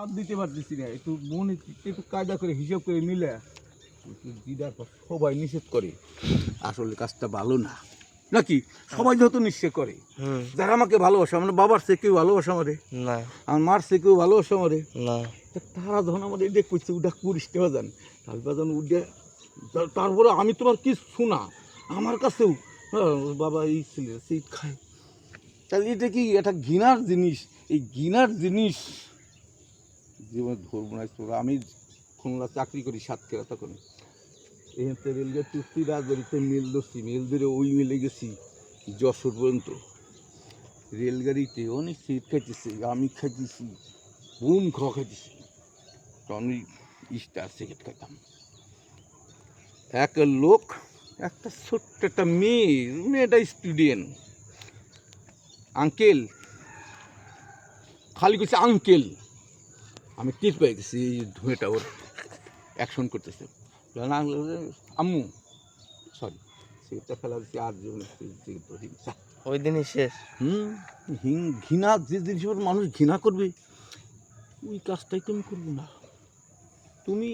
আর দিতে পারতেছি না, একটু মনে একটু কায়দা করে হিসাব করে মিলে দিদার পর সবাই নিষেধ করে। আসলে কাজটা ভালো না নাকি? সবাই যত নিশ্চয় করে, যারা আমাকে ভালোবাসে, আমার বাবার সে কেউ ভালোবাসে আমারে না, আমার মার সে কেউ ভালোবাসে আমারে না, তারা যখন আমাদের দেখ করছে উঠা কুড়িশটা বাজান তারপর উঠে তারপরে আমি তোমার কি শোনা আমার কাছেও বাবা এই ছেলে সিট খায়, তাহলে এটা কি একটা ঘৃণার জিনিস। এই ঘৃণার জিনিস জীবনে ধরবো না। আমি খুলনা চাকরি করি সাতক্ষীরা, তখন এখানে রেলগেট টুস্তি রাজবাড়িতে মিল ধরছি, মিল ধরে ওই মিলে গেছি যশোর পর্যন্ত। রেলগাড়িতে অনেক সিট খাইতেছে, আমি খাইতেছি, বুম খাওয়া খাইতেছি, আমি স্টার সিগারেট খাইতাম। এক লোক, একটা ছোট্ট একটা মেয়েটা স্টুডেন্ট, আঙ্কেল খালি করছে আঙ্কেল, আমি টের পেয়ে গেছি এই ধুঁয়েটা ওর অ্যাকশন করতেছে। আম্মু সরি সিগারেটটা ফেলা দিচ্ছি, আর জীবনে হিংসা ওই দিনই শেষ। ঘৃণা, যে জিনিস মানুষ ঘৃণা করবে ওই কাজটাই তুমি করবে না। তুমি